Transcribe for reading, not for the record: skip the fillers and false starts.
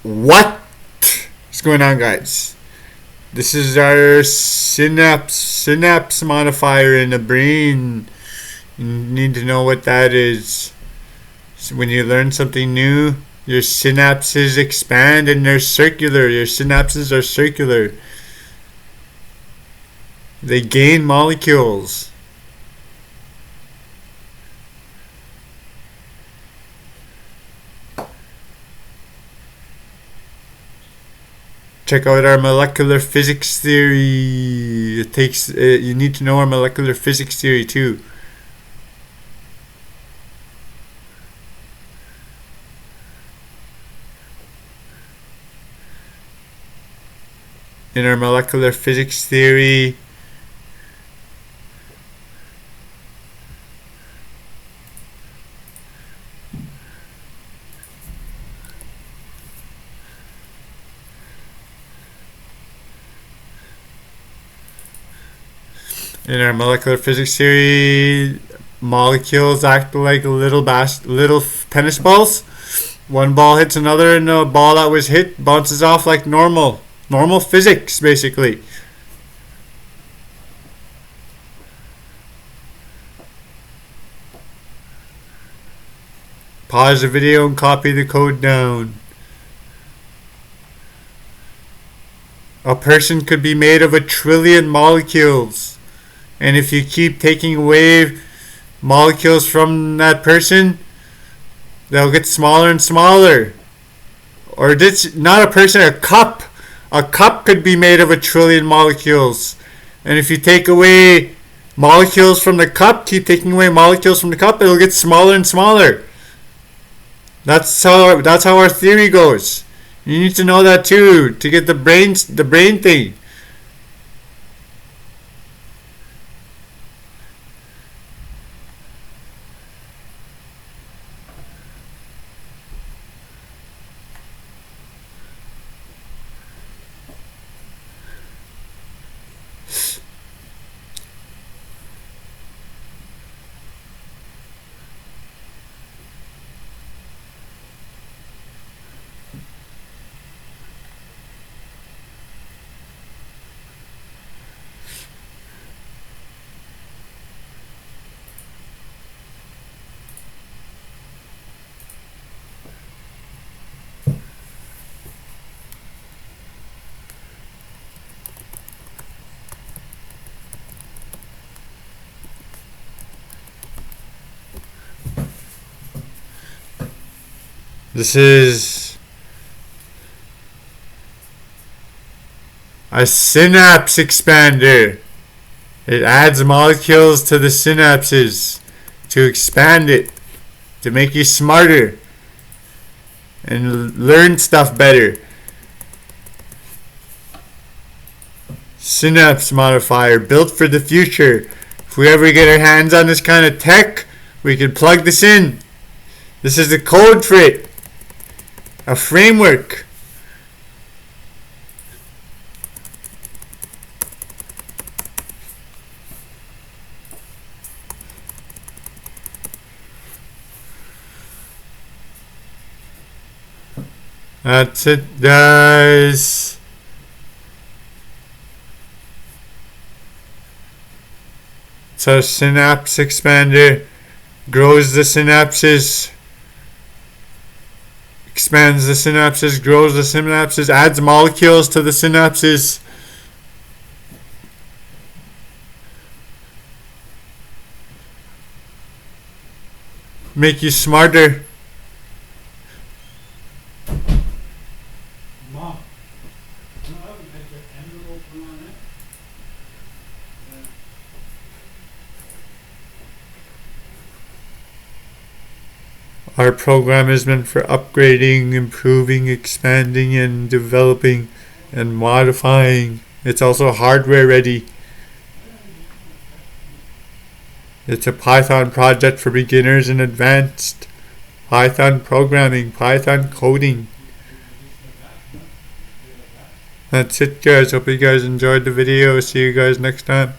What's going on, guys? This is our synapse modifier in the brain. You need to know what that is. So when you learn something new, your synapses expand and they're circular. Your synapses are circular. They gain molecules. Check out our molecular physics theory. You need to know our molecular physics theory too. In our molecular physics theory, molecules act like little tennis balls. One ball hits another, and the ball that was hit bounces off like normal physics, basically. Pause the video and copy the code down. A person could be made of 1 trillion molecules. And if you keep taking away molecules from that person, they'll get smaller and smaller. Or not a person, a cup. A cup could be made of 1 trillion molecules. And if you take away molecules from the cup, keep taking away molecules from the cup, it'll get smaller and smaller. That's how our theory goes. You need to know that too, to get the brain thing. This is a synapse expander. It adds molecules to the synapses to expand it, to make you smarter and learn stuff better. Synapse modifier built for the future. If we ever get our hands on this kind of tech, we can plug this in. This is the code for it. A framework. That's it, guys. So synapse expander grows the synapses. Expands the synapses, grows the synapses, adds molecules to the synapses. Make you smarter. Mom, I haven't had your envelope on it. Our program is meant for upgrading, improving, expanding, and developing and modifying. It's also hardware ready. It's a Python project for beginners and advanced. Python programming, Python coding. That's it, guys. Hope you guys enjoyed the video. See you guys next time.